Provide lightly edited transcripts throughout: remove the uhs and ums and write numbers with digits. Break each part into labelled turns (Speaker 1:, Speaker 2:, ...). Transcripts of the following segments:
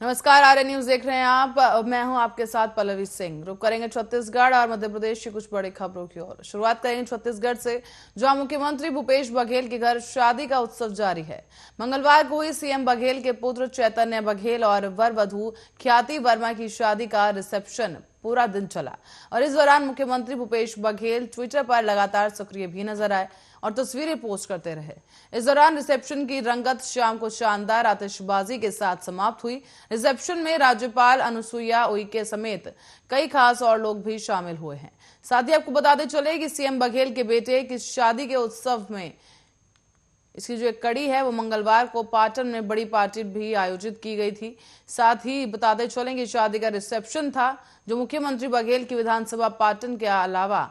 Speaker 1: नमस्कार, आर्य न्यूज देख रहे हैं आप। मैं हूं आपके साथ पल्लवी सिंह। रुक करेंगे छत्तीसगढ़ और मध्य प्रदेश की कुछ बड़ी खबरों की ओर। शुरुआत करेंगे छत्तीसगढ़ से, जहां मुख्यमंत्री भूपेश बघेल के घर शादी का उत्सव जारी है। मंगलवार को हुई सीएम बघेल के पुत्र चैतन्य बघेल और वर वधू ख्याति वर्मा की शादी का रिसेप्शन पूरा दिन चला और इस दौरान मुख्यमंत्री भूपेश बघेल ट्विटर पर लगातार सक्रिय भी नजर आए और तस्वीरें पोस्ट करते रहे। इस दौरान रिसेप्शन की रंगत शाम को शानदार आतिशबाजी के साथ समाप्त हुई। रिसेप्शन में राज्यपाल अनुसुईया उइके समेत कई खास और लोग भी शामिल हुए हैं। साथ ही आपको बताते चले कि सीएम बघेल के बेटे की शादी के उत्सव में इसकी जो एक कड़ी है वो मंगलवार को पाटन में बड़ी पार्टी भी आयोजित की गई थी। साथ ही बताते चलें कि शादी का रिसेप्शन था जो मुख्यमंत्री बघेल की विधानसभा पाटन के अलावा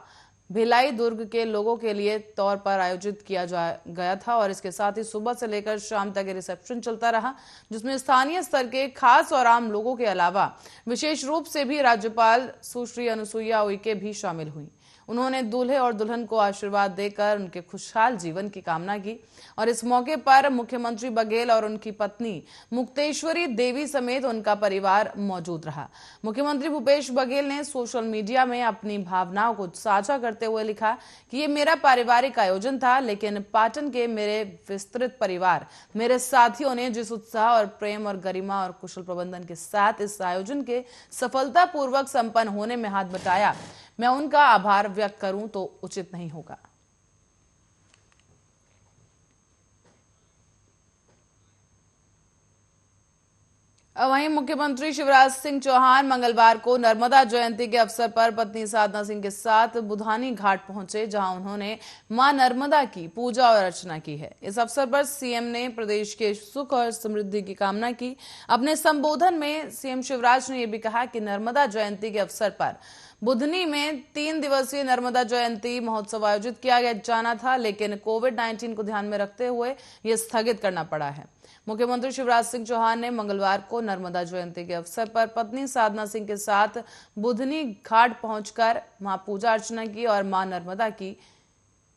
Speaker 1: भिलाई दुर्ग के लोगों के लिए तौर पर आयोजित किया गया था और इसके साथ ही सुबह से लेकर शाम तक ये रिसेप्शन चलता रहा, जिसमें स्थानीय स्तर के खास और आम लोगों के अलावा विशेष रूप से भी राज्यपाल सुश्री अनुसुईया उइके भी शामिल हुई। उन्होंने दूल्हे और दुल्हन को आशीर्वाद देकर उनके खुशहाल जीवन की कामना की और इस मौके पर मुख्यमंत्री बघेल और उनकी पत्नी मुक्तेश्वरी देवी समेत उनका परिवार मौजूद रहा। मुख्यमंत्री भूपेश बघेल ने सोशल मीडिया में अपनी भावनाओं को साझा करते हुए लिखा कि ये मेरा पारिवारिक आयोजन था, लेकिन पाटन के मेरे विस्तृत परिवार, मेरे साथियों ने जिस उत्साह और प्रेम और गरिमा और कुशल प्रबंधन के साथ इस आयोजन के सफलतापूर्वक संपन्न होने में हाथ बटाया, मैं उनका आभार व्यक्त करूं तो उचित नहीं होगा। वहीं मुख्यमंत्री शिवराज सिंह चौहान मंगलवार को नर्मदा जयंती के अवसर पर पत्नी साधना सिंह के साथ बुधानी घाट पहुंचे, जहां उन्होंने मां नर्मदा की पूजा और अर्चना की है। इस अवसर पर सीएम ने प्रदेश के सुख और समृद्धि की कामना की। अपने संबोधन में सीएम शिवराज ने यह भी कहा कि नर्मदा जयंती के अवसर पर बुधनी में 3 दिवसीय नर्मदा जयंती महोत्सव आयोजित किया जाना था, लेकिन कोविड-19 को ध्यान में रखते हुए यह स्थगित करना पड़ा है। मुख्यमंत्री शिवराज सिंह चौहान ने मंगलवार को नर्मदा जयंती के अवसर पर पत्नी साधना सिंह के साथ बुधनी घाट पहुंचकर मां पूजा अर्चना की और मां नर्मदा की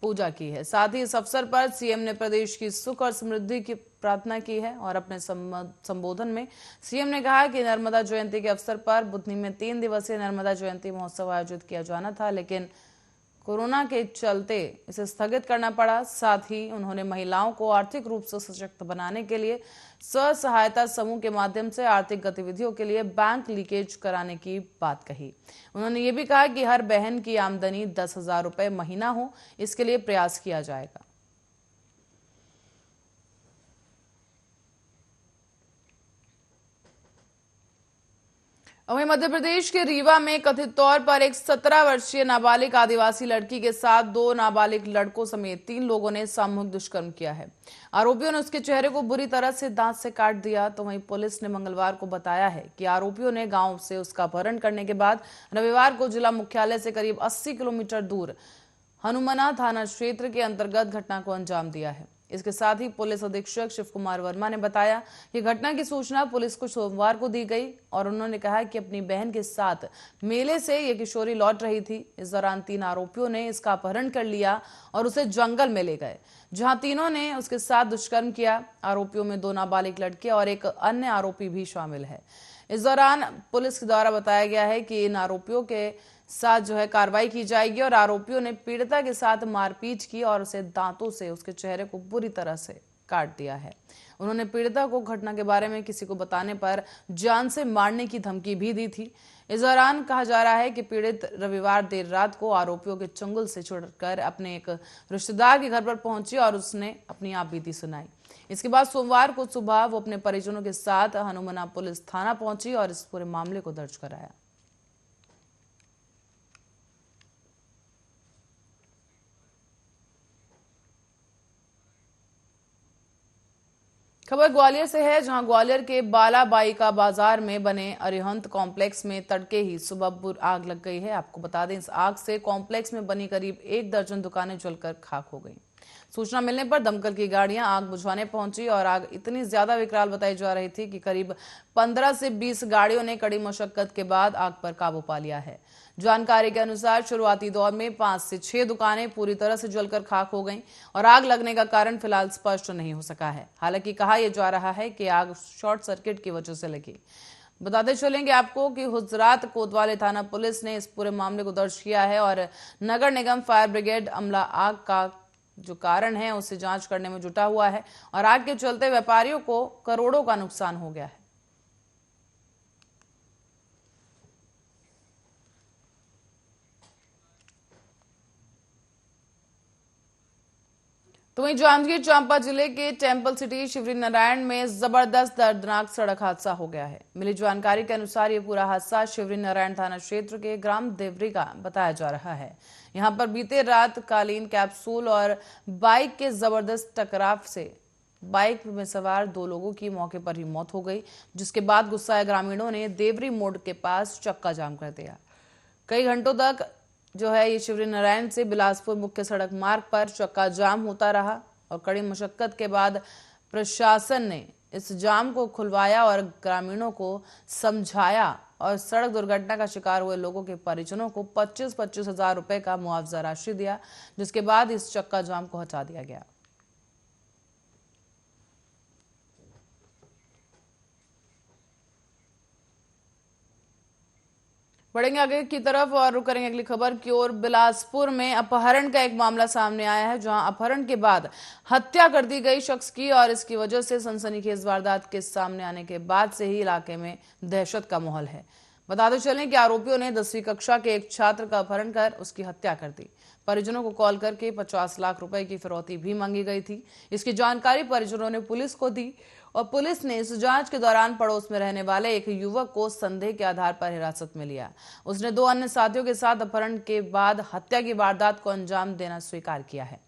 Speaker 1: पूजा की है। साथ ही इस अवसर पर सीएम ने प्रदेश की सुख और समृद्धि की प्रार्थना की है और अपने संबोधन में सीएम ने कहा कि नर्मदा जयंती के अवसर पर बुधनी में 3 दिवसीय नर्मदा जयंती महोत्सव आयोजित किया जाना था, लेकिन कोरोना के चलते इसे स्थगित करना पड़ा। साथ ही उन्होंने महिलाओं को आर्थिक रूप से सशक्त बनाने के लिए स्व सहायता समूह के माध्यम से आर्थिक गतिविधियों के लिए बैंक लीकेज कराने की बात कही। उन्होंने ये भी कहा कि हर बहन की आमदनी 10,000 रुपए महीना हो, इसके लिए प्रयास किया जाएगा। वहीं मध्य प्रदेश के रीवा में कथित तौर पर एक 17 वर्षीय नाबालिग आदिवासी लड़की के साथ 2 नाबालिग लड़कों समेत 3 लोगों ने सामूहिक दुष्कर्म किया है। आरोपियों ने उसके चेहरे को बुरी तरह से दांत से काट दिया। तो वहीं पुलिस ने मंगलवार को बताया है कि आरोपियों ने गांव से उसका अपहरण करने के बाद रविवार को जिला मुख्यालय से करीब 80 किलोमीटर दूर हनुमना थाना क्षेत्र के अंतर्गत घटना को अंजाम दिया है। इसके साथ ही पुलिस अधीक्षक शिव कुमार वर्मा ने बताया कि घटना की सूचना पुलिस को सोमवार को दी गई और उन्होंने कहा कि अपनी बहन के साथ मेले से ये किशोरी लौट रही थी। इस दौरान 3 आरोपियों ने इसका अपहरण कर लिया और उसे जंगल में ले गए, जहां तीनों ने उसके साथ दुष्कर्म किया। आरोपियों में 2 नाबालिग लड़के और एक अन्य आरोपी भी शामिल है। इस दौरान पुलिस के द्वारा बताया गया है कि इन आरोपियों के साथ कार्रवाई की जाएगी और आरोपियों ने पीड़िता के साथ मारपीट की और उसे दांतों से उसके चेहरे को बुरी तरह से काट दिया है। उन्होंने पीड़िता को घटना के बारे में किसी को बताने पर जान से मारने की धमकी भी दी थी। इस दौरान कहा जा रहा है कि पीड़ित रविवार देर रात को आरोपियों के चंगुल से छुड़कर अपने एक रिश्तेदार के घर पर पहुंची और उसने अपनी आप बीती सुनाई। इसके बाद सोमवार को सुबह वो अपने परिजनों के साथ हनुमना पुलिस थाना पहुंची और इस पूरे मामले को दर्ज कराया। खबर ग्वालियर से है, जहां ग्वालियर के बालाबाई का बाजार में बने अरिहंत कॉम्प्लेक्स में तड़के ही सुबह आग लग गई है। आपको बता दें, इस आग से कॉम्प्लेक्स में बनी करीब 1 दर्जन दुकानें जलकर खाक हो गईं। सूचना मिलने पर दमकल की गाड़ियां आग बुझाने पहुंची और आग इतनी ज्यादा विकराल बताई जा रही थी कि करीब 15 से 20 गाड़ियों ने कड़ी मशक्कत के बाद आग पर काबू पा लिया है। जानकारी के अनुसार शुरुआती दौर में 5 से 6 दुकानें पूरी तरह से जलकर खाक हो गईं और आग लगने का कारण फिलहाल स्पष्ट नहीं हो सका है। हालांकि कहा यह जा रहा है कि आग शॉर्ट सर्किट की वजह से लगी। बताते चलेंगे आपको कि गुजरात कोतवाली थाना पुलिस ने इस पूरे मामले को दर्ज किया है और नगर निगम फायर ब्रिगेड अमला आग का जो कारण है उसे जांच करने में जुटा हुआ है और आग के चलते व्यापारियों को करोड़ों का नुकसान हो गया है। तो वहीं जांजगीर चांपा जिले के टेंपल सिटी शिवरी नारायण में जबरदस्त दर्दनाक सड़क हादसा हो गया है। मिली जानकारी के अनुसार ये पूरा हादसा शिवरी नारायण थाना क्षेत्र के ग्राम देवरी का बताया जा रहा है। यहां पर बीते रात कालीन कैप्सूल और बाइक के जबरदस्त टकराव से बाइक में सवार 2 लोगों की मौके पर ही मौत हो गई, जिसके बाद गुस्साए ग्रामीणों ने देवरी मोड़ के पास चक्का जाम कर दिया। कई घंटों तक जो है ये शिवरी नारायण से बिलासपुर मुख्य सड़क मार्ग पर चक्का जाम होता रहा और कड़ी मशक्कत के बाद प्रशासन ने इस जाम को खुलवाया और ग्रामीणों को समझाया और सड़क दुर्घटना का शिकार हुए लोगों के परिजनों को 25-25 हजार रुपए का मुआवजा राशि दिया, जिसके बाद इस चक्का जाम को हटा दिया गया। बढ़ेंगे आगे की तरफ और रुक करेंगे अगली खबर की ओर। बिलासपुर में अपहरण का एक मामला सामने आया है, जहां अपहरण के बाद हत्या कर दी गई शख्स की और इसकी वजह से सनसनीखेज वारदात के सामने आने के बाद से ही इलाके में दहशत का माहौल है। बताते चलें कि आरोपियों ने 10वीं कक्षा के एक छात्र का अपहरण कर उसकी हत्या कर दी। परिजनों को कॉल करके 50 लाख रुपए की फिरौती भी मांगी गई थी। इसकी जानकारी परिजनों ने पुलिस को दी और पुलिस ने इस जांच के दौरान पड़ोस में रहने वाले एक युवक को संदेह के आधार पर हिरासत में लिया। उसने 2 अन्य साथियों के साथ अपहरण के बाद हत्या की वारदात को अंजाम देना स्वीकार किया है।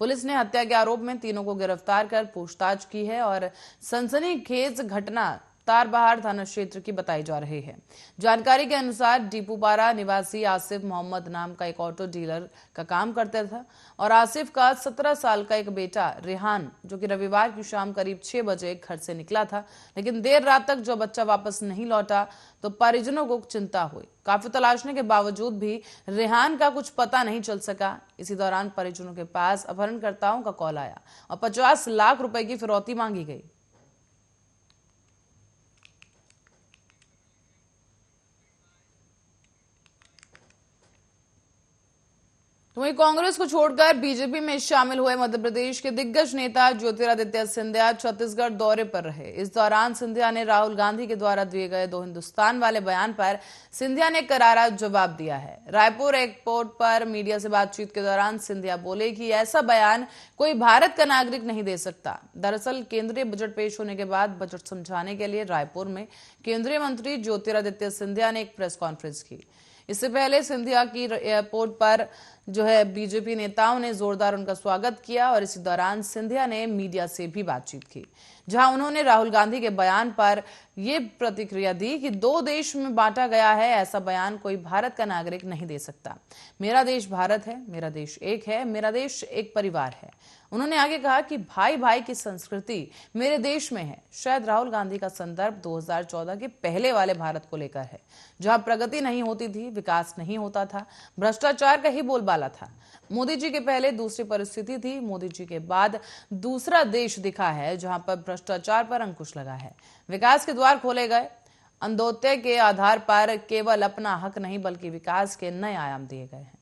Speaker 1: पुलिस ने हत्या के आरोप में तीनों को गिरफ्तार कर पूछताछ की है और सनसनीखेज घटना तारबहार थाना क्षेत्र की बताई जा रही है। जानकारी के अनुसार डीपूपारा निवासी आसिफ मोहम्मद नाम का एक ऑटो डीलर का काम करता था और आसिफ का 17 साल का एक बेटा रेहान, जो कि रविवार की शाम करीब 6 बजे घर से निकला था, लेकिन देर रात तक जो बच्चा वापस नहीं लौटा तो परिजनों को चिंता हुई। काफी तलाशने के बावजूद भी रेहान का कुछ पता नहीं चल सका। इसी दौरान परिजनों के पास अपहरणकर्ताओं का कॉल आया और 50 लाख रुपए की फिरौती मांगी गई। तो वहीं कांग्रेस को छोड़कर बीजेपी में शामिल हुए मध्य प्रदेश के दिग्गज नेता ज्योतिरादित्य सिंधिया छत्तीसगढ़ दौरे पर रहे। इस दौरान सिंधिया ने राहुल गांधी के द्वारा दिए गए 2 हिंदुस्तान वाले बयान पर सिंधिया ने करारा जवाब दिया है। रायपुर एयरपोर्ट पर मीडिया से बातचीत के दौरान सिंधिया बोले कि ऐसा बयान कोई भारत का नागरिक नहीं दे सकता। दरअसल केंद्रीय बजट पेश होने के बाद बजट समझाने के लिए रायपुर में केंद्रीय मंत्री ज्योतिरादित्य सिंधिया ने एक प्रेस कॉन्फ्रेंस की। इससे पहले सिंधिया की एयरपोर्ट पर जो है बीजेपी नेताओं ने जोरदार उनका स्वागत किया और इसी दौरान सिंधिया ने मीडिया से भी बातचीत की, जहां उन्होंने राहुल गांधी के बयान पर यह प्रतिक्रिया दी कि 2 देश में बांटा गया है, ऐसा बयान कोई भारत का नागरिक नहीं दे सकता। मेरा देश भारत है, मेरा देश एक है, मेरा देश एक परिवार है। उन्होंने आगे कहा कि भाई भाई की संस्कृति मेरे देश में है। शायद राहुल गांधी का संदर्भ 2014 के पहले वाले भारत को लेकर है, जहां प्रगति नहीं होती थी, विकास नहीं होता था, भ्रष्टाचार का ही बोलबाला था। मोदी जी के पहले दूसरी परिस्थिति थी, मोदी जी के बाद दूसरा देश दिखा है जहां पर भ्रष्टाचार पर अंकुश लगा है, विकास के द्वार खोले गए, अंत्योदय के आधार पर केवल अपना हक नहीं बल्कि विकास के नए आयाम दिए गए हैं।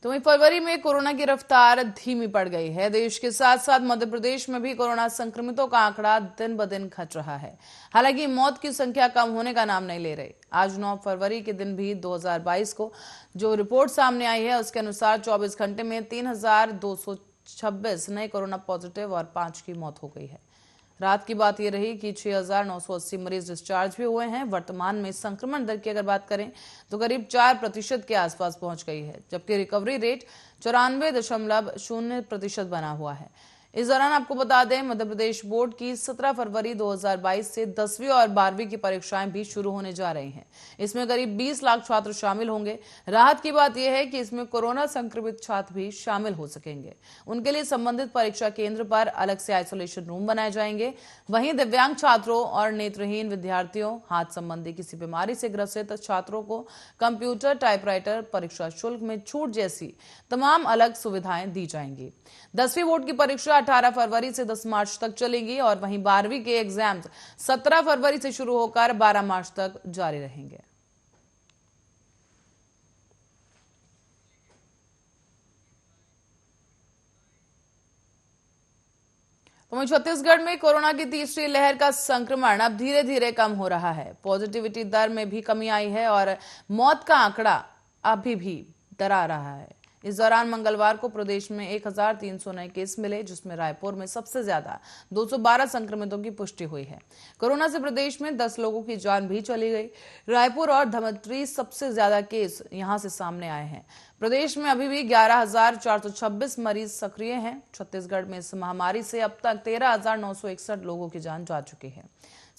Speaker 1: तो वहीं फरवरी में कोरोना की रफ्तार धीमी पड़ गई है। देश के साथ साथ मध्य प्रदेश में भी कोरोना संक्रमितों का आंकड़ा दिन ब दिन घट रहा है। हालांकि मौत की संख्या कम होने का नाम नहीं ले रही। आज 9 फरवरी के दिन भी 2022 को जो रिपोर्ट सामने आई है उसके अनुसार 24 घंटे में 3226 नए कोरोना पॉजिटिव और 5 की मौत हो गई है। रात की बात यह रही कि 6980 मरीज डिस्चार्ज भी हुए हैं। वर्तमान में संक्रमण दर की अगर बात करें तो करीब 4% के आसपास पहुंच गई है, जबकि रिकवरी रेट 94.0% बना हुआ है। इस दौरान आपको बता दें, मध्य प्रदेश बोर्ड की 17 फरवरी 2022 से 10वीं और 12वीं की परीक्षाएं भी शुरू होने जा रही हैं। इसमें करीब 20 लाख छात्र शामिल होंगे। राहत की बात यह है कि इसमें कोरोना संक्रमित छात्र भी शामिल हो सकेंगे। उनके लिए संबंधित परीक्षा केंद्र पर अलग से आइसोलेशन रूम बनाए जाएंगे। वहीं दिव्यांग छात्रों और नेत्रहीन विद्यार्थियों, हाथ संबंधी किसी बीमारी से ग्रसित छात्रों को कंप्यूटर, टाइपराइटर, परीक्षा शुल्क में छूट जैसी तमाम अलग सुविधाएं दी जाएंगी। 10वीं बोर्ड की परीक्षा 18 फरवरी से 10 मार्च तक चलेंगी और वहीं 12वीं के एग्जाम्स 17 फरवरी से शुरू होकर 12 मार्च तक जारी रहेंगे। तो वहीं छत्तीसगढ़ में कोरोना की तीसरी लहर का संक्रमण अब धीरे धीरे कम हो रहा है। पॉजिटिविटी दर में भी कमी आई है और मौत का आंकड़ा अभी भी डरा रहा है। इस दौरान मंगलवार को प्रदेश में 1300 नए केस मिले, जिसमें रायपुर में सबसे ज्यादा 212 संक्रमितों की पुष्टि हुई है। कोरोना से प्रदेश में 10 लोगों की जान भी चली गई। रायपुर और धमतरी सबसे ज्यादा केस यहां से सामने आए हैं। प्रदेश में अभी भी 11,426 मरीज सक्रिय हैं। छत्तीसगढ़ में इस महामारी से अब तक 13,961 लोगों की जान जा चुकी है।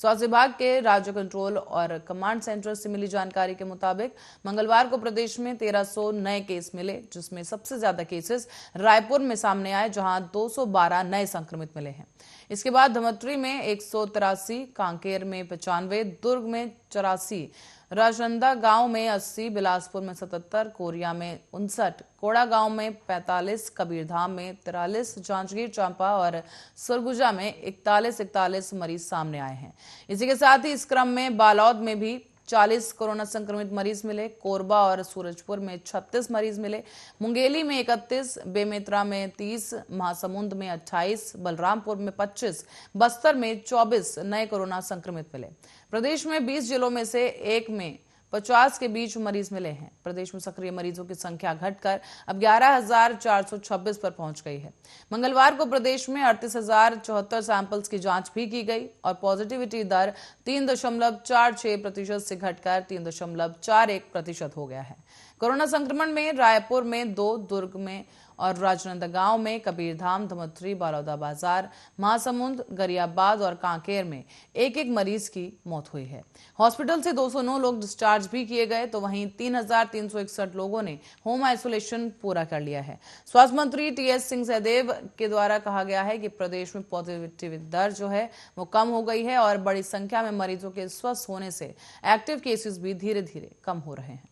Speaker 1: स्वास्थ्य विभाग के राज्य कंट्रोल और कमांड सेंटर से मिली जानकारी के मुताबिक मंगलवार को प्रदेश में 1300 नए केस मिले, जिसमें सबसे ज्यादा केसेस रायपुर में सामने आए, जहां 212 नए संक्रमित मिले हैं। इसके बाद धमतरी में 183, कांकेर में 95, दुर्ग में 84, राजनांदगांव में 80, बिलासपुर में 77, कोरिया में 59, कोड़ागांव में 45, कबीरधाम में 43, जांजगीर चांपा और सरगुजा में 41 मरीज सामने आए हैं। इसी के साथ ही इस क्रम में बालोद में भी 40 कोरोना संक्रमित मरीज मिले, कोरबा और सूरजपुर में 36 मरीज मिले, मुंगेली में 31, बेमेतरा में 30, महासमुंद में 28, बलरामपुर में 25, बस्तर में 24 नए कोरोना संक्रमित मिले। प्रदेश में 20 जिलों में से एक में 50 के बीच मरीज मिले हैं। प्रदेश में सक्रिय मरीजों की संख्या घटकर अब 11,426 पर पहुंच गई है। मंगलवार को प्रदेश में 38,074 सैंपल्स की जांच भी की गई और पॉजिटिविटी दर 3.46% से घटकर 3.41% हो गया है। कोरोना संक्रमण में रायपुर में 2, दुर्ग में और राजनांदगांव में, कबीरधाम, धमतरी, बलौदाबाजार, महासमुंद, गरियाबाद और कांकेर में एक एक मरीज की मौत हुई है। हॉस्पिटल से 209 लोग डिस्चार्ज भी किए गए, तो वहीं 3,361 लोगों ने होम आइसोलेशन पूरा कर लिया है। स्वास्थ्य मंत्री टीएस सिंहदेव के द्वारा कहा गया है कि प्रदेश में पॉजिटिविटी दर जो है वो कम हो गई है और बड़ी संख्या में मरीजों के स्वस्थ होने से एक्टिव केसेस भी धीरे धीरे कम हो रहे हैं।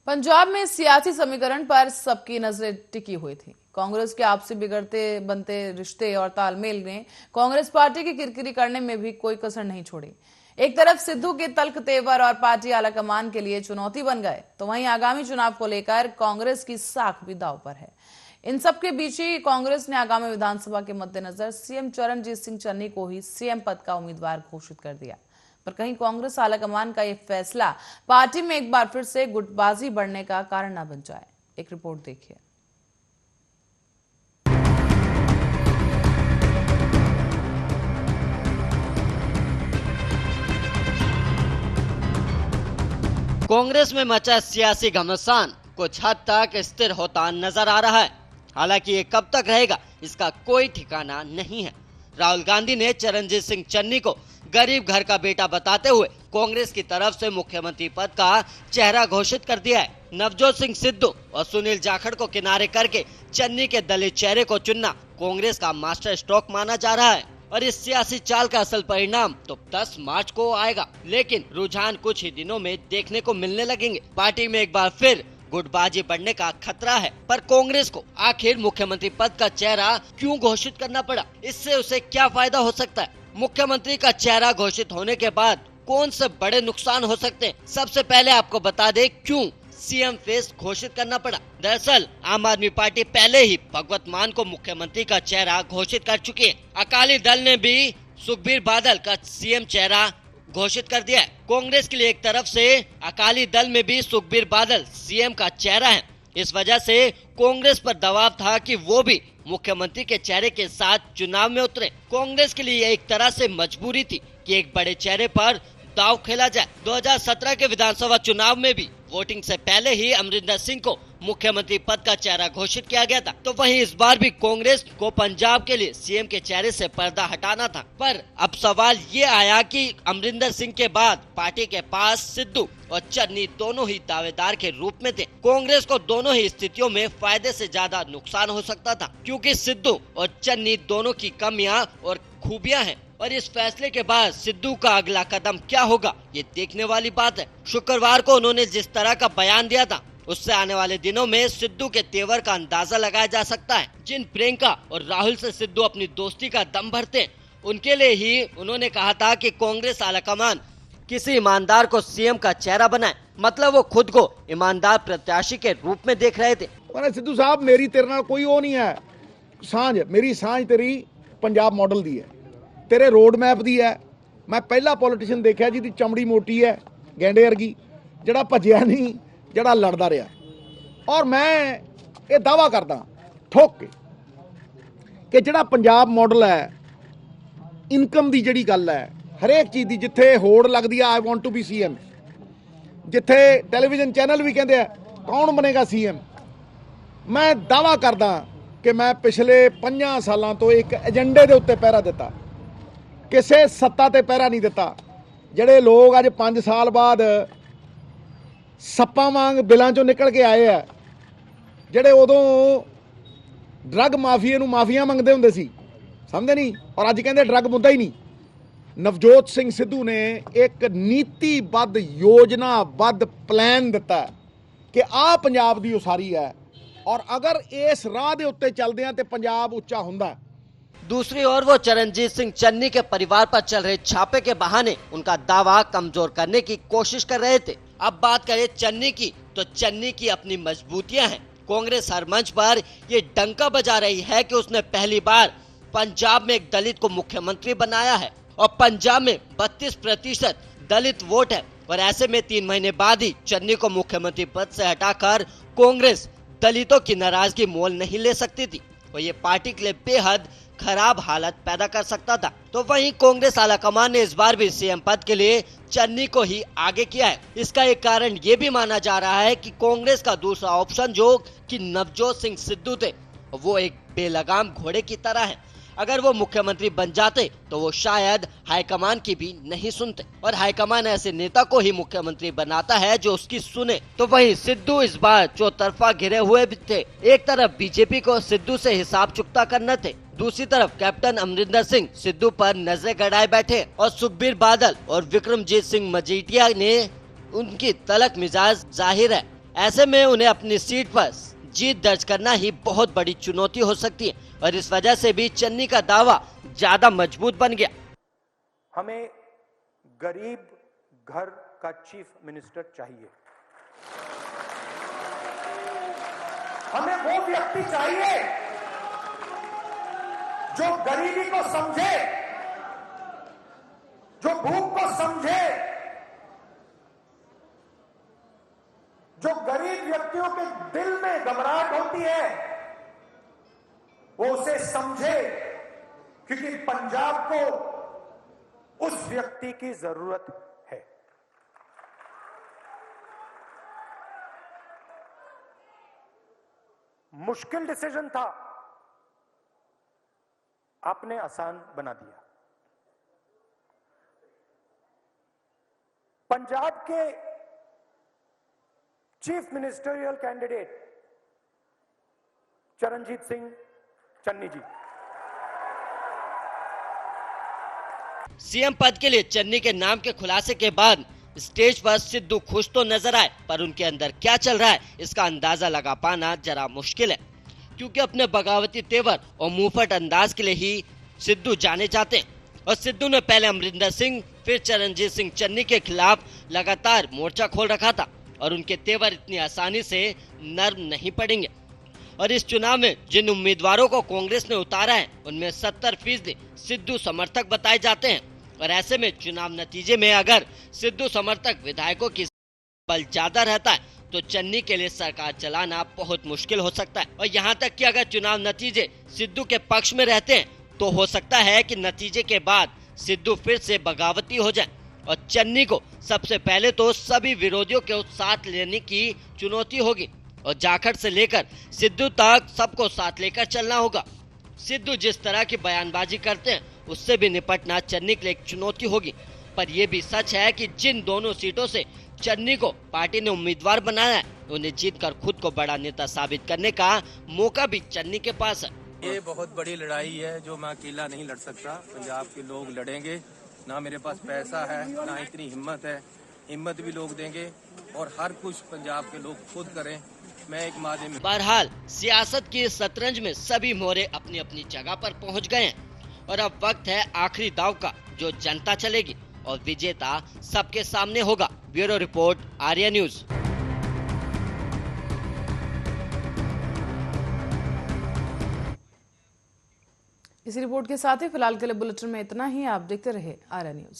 Speaker 1: पंजाब में सियासी समीकरण पर सबकी नजरें टिकी हुई थी। कांग्रेस के आपसी बिगड़ते बनते रिश्ते और तालमेल ने कांग्रेस पार्टी की किरकिरी करने में भी कोई कसर नहीं छोड़ी। एक तरफ सिद्धू के तल्ख तेवर और पार्टी आलाकमान के लिए चुनौती बन गए, तो वहीं आगामी चुनाव को लेकर कांग्रेस की साख भी दांव पर है। इन सबके बीच ही कांग्रेस ने आगामी विधानसभा के मद्देनजर सीएम चरणजीत सिंह चन्नी को ही सीएम पद का उम्मीदवार घोषित कर दिया। पर कहीं कांग्रेस आलाकमान का यह फैसला पार्टी में एक बार फिर से गुटबाजी बढ़ने का कारण न बन जाए। एक रिपोर्ट देखिए।
Speaker 2: कांग्रेस में मचा सियासी घमासान कुछ हद तक स्थिर होता नजर आ रहा है। हालांकि ये कब तक रहेगा, इसका कोई ठिकाना नहीं है। राहुल गांधी ने चरणजीत सिंह चन्नी को गरीब घर का बेटा बताते हुए कांग्रेस की तरफ से मुख्यमंत्री पद का चेहरा घोषित कर दिया है। नवजोत सिंह सिद्धू और सुनील जाखड़ को किनारे करके चन्नी के दलित चेहरे को चुनना कांग्रेस का मास्टर स्ट्रोक माना जा रहा है और इस सियासी चाल का असल परिणाम तो 10 मार्च को आएगा। लेकिन रुझान कुछ ही दिनों में देखने को मिलने लगेंगे। पार्टी में एक बार फिर गुटबाजी बढ़ने का खतरा है। पर कांग्रेस को आखिर मुख्यमंत्री पद का चेहरा क्यों घोषित करना पड़ा? इससे उसे क्या फायदा हो सकता है? मुख्यमंत्री का चेहरा घोषित होने के बाद कौन से बड़े नुकसान हो सकते हैं? सबसे पहले आपको बता दें क्यों सीएम फेस घोषित करना पड़ा। दरअसल आम आदमी पार्टी पहले ही भगवत मान को मुख्यमंत्री का चेहरा घोषित कर चुकी है। अकाली दल ने भी सुखबीर बादल का सीएम चेहरा घोषित कर दिया है। कांग्रेस के लिए एक तरफ से अकाली दल में भी सुखबीर बादल सीएम का चेहरा है। इस वजह से कांग्रेस पर दबाव था कि वो भी मुख्यमंत्री के चेहरे के साथ चुनाव में उतरे। कांग्रेस के लिए एक तरह से मजबूरी थी कि एक बड़े चेहरे पर दांव खेला जाए। 2017 के विधानसभा चुनाव में भी वोटिंग से पहले ही अमरिंदर सिंह को मुख्यमंत्री पद का चेहरा घोषित किया गया था, तो वहीं इस बार भी कांग्रेस को पंजाब के लिए सीएम के चेहरे से पर्दा हटाना था। पर अब सवाल ये आया कि अमरिंदर सिंह के बाद पार्टी के पास सिद्धू और चन्नी दोनों ही दावेदार के रूप में थे। कांग्रेस को दोनों ही स्थितियों में फायदे से ज्यादा नुकसान हो सकता था, क्योंकि सिद्धू और चन्नी दोनों की कमियां और खूबियां हैं। और इस फैसले के बाद सिद्धू का अगला कदम क्या होगा, ये देखने वाली बात है। शुक्रवार को उन्होंने जिस तरह का बयान दिया था, उससे आने वाले दिनों में सिद्धू के तेवर का अंदाजा लगाया जा सकता है। जिन प्रियंका और राहुल से सिद्धू अपनी दोस्ती का दम भरते हैं, उनके लिए ही उन्होंने कहा था कि कांग्रेस आलाकमान किसी ईमानदार को सीएम का चेहरा बनाए। मतलब वो खुद को ईमानदार प्रत्याशी के रूप में देख रहे थे।
Speaker 3: सिद्धू साहब, मेरी तेरे नाल कोई वो नहीं है सांझ, मेरी सांझ तेरी पंजाब मॉडल दी है, तेरे रोड मैप दी है। मैं पहला पॉलिटिशियन देखा जिहदी चमड़ी मोटी है गैंडे वर्गी, जिहड़ा भज्जिया नहीं, जिहड़ा लड़दा रहा। और मैं ये दावा करदा ठोक के कि जिहड़ा पंजाब मॉडल है, इनकम दी जिहड़ी गल है, हरेक चीज़ दी, जिथे होड़ लगदी है I want to be CM, जिथे टैलीविजन चैनल भी कहते हैं कौन बनेगा सीएम, मैं दावा करदा कि मैं पिछले 5 सालों तो एक एजेंडे के उत्ते पहरा दिता, किसी सत्ता ते पहरा नहीं दिता। ਜਿਹੜੇ लोग अज 5 साल बाद सप्पां वांग बिलों चों निकल के आए हैं, ਜਿਹੜੇ उदों ड्रग माफिया नूं माफिया मंगते हुंदे सी, समझे नहीं, और अज कहंदे ड्रग मुद्दा ही नहीं। नवजोत सिंह सिद्धू ने एक नीतिबद्ध योजनाबद्ध प्लान दिता कि आ पंजाब दी उसारी है, और अगर इस राह दे उत्ते चलदे हैं तो पंजाब उच्चा हुंदा है।
Speaker 2: दूसरी ओर वो चरणजीत सिंह चन्नी के परिवार पर चल रहे छापे के बहाने उनका दावा कमजोर करने की कोशिश कर रहे थे। अब बात करें चन्नी की, तो चन्नी की अपनी मजबूतियां हैं। कांग्रेस हर मंच पर ये डंका बजा रही है कि उसने पहली बार पंजाब में एक दलित को मुख्यमंत्री बनाया है, और पंजाब में 32% दलित वोट है। और ऐसे में 3 महीने बाद ही चन्नी को मुख्यमंत्री पद से हटाकर कांग्रेस दलितों की नाराजगी मोल नहीं ले सकती थी, और ये पार्टी के लिए बेहद खराब हालत पैदा कर सकता था। तो वहीं कांग्रेस आलाकमान ने इस बार भी सीएम पद के लिए चन्नी को ही आगे किया है। इसका एक कारण ये भी माना जा रहा है कि कांग्रेस का दूसरा ऑप्शन जो कि नवजोत सिंह सिद्धू थे, वो एक बेलगाम घोड़े की तरह है। अगर वो मुख्यमंत्री बन जाते तो वो शायद हाईकमान की भी नहीं सुनते, और हाईकमान ऐसे नेता को ही मुख्यमंत्री बनाता है जो उसकी सुने। तो वहीं सिद्धू इस बार चौतरफा घिरे हुए भी थे। एक तरफ बीजेपी को सिद्धू से हिसाब चुकता करना थे, दूसरी तरफ कैप्टन अमरिंदर सिंह सिद्धू पर नजरें गड़ाए बैठे, और सुखबीर बादल और विक्रमजीत सिंह मजीठिया ने उनकी तलक मिजाज जाहिर है। ऐसे में उन्हें अपनी सीट पर जीत दर्ज करना ही बहुत बड़ी चुनौती हो सकती है, और इस वजह से भी चन्नी का दावा ज्यादा मजबूत बन गया।
Speaker 4: हमें गरीब घर का चीफ मिनिस्टर चाहिए। हमें वो व्यक्ति चाहिए जो गरीबी को समझे, जो भूख को समझे, जो गरीब व्यक्तियों के दिल में घबराहट होती है वो उसे समझे, क्योंकि पंजाब को उस व्यक्ति की जरूरत है। मुश्किल डिसीजन था, आपने आसान बना दिया। पंजाब के chief ministerial candidate Charanjit Singh Channi ji.
Speaker 2: CM पद के लिए चन्नी के नाम के खुलासे के बाद स्टेज पर सिद्धू खुश तो नजर आए, पर उनके अंदर क्या चल रहा है इसका अंदाजा लगा पाना जरा मुश्किल है, क्योंकि अपने बगावती तेवर और मुंहफट अंदाज के लिए ही सिद्धू जाने जाते हैं। और सिद्धू ने पहले अमरिंदर सिंह फिर चरणजीत सिंह चन्नी के खिलाफ लगातार मोर्चा खोल रखा था, और उनके तेवर इतनी आसानी से नर्म नहीं पड़ेंगे। और इस चुनाव में जिन उम्मीदवारों को कांग्रेस ने उतारा है उनमें 70% सिद्धू समर्थक बताए जाते हैं, और ऐसे में चुनाव नतीजे में अगर सिद्धू समर्थक विधायकों की बल ज्यादा रहता है तो चन्नी के लिए सरकार चलाना बहुत मुश्किल हो सकता है। और यहाँ तक कि अगर चुनाव नतीजे सिद्धू के पक्ष में रहते हैं तो हो सकता है कि नतीजे के बाद सिद्धू फिर से बगावती हो जाए, और चन्नी को सबसे पहले तो सभी विरोधियों के साथ लेने की चुनौती होगी और जाखड़ से लेकर सिद्धू तक सबको साथ लेकर चलना होगा। सिद्धू जिस तरह की बयानबाजी करते हैं उससे भी निपटना चन्नी के लिए एक चुनौती होगी। पर यह भी सच है कि जिन दोनों सीटों से चन्नी को पार्टी ने उम्मीदवार बनाया है उन्हें जीतकर खुद को बड़ा नेता साबित करने का मौका भी चन्नी के पास है।
Speaker 5: ये बहुत बड़ी लड़ाई है जो मैं अकेला नहीं लड़ सकता। पंजाब के लोग लड़ेंगे, ना मेरे पास पैसा है ना इतनी हिम्मत है। हिम्मत भी लोग देंगे और हर कुछ पंजाब के लोग खुद करें। मैं एक माध्यम।
Speaker 2: बहरहाल सियासत की इस शतरंज में सभी मोहरे अपनी अपनी जगह पर पहुंच गए हैं और अब वक्त है आखिरी दाव का, जो जनता चलेगी और विजेता सबके सामने होगा। Bureau report, Arya news.
Speaker 1: इसी रिपोर्ट के साथ ही फिलहाल के लिए बुलेटिन में इतना ही। आप देखते रहे आर्या न्यूज।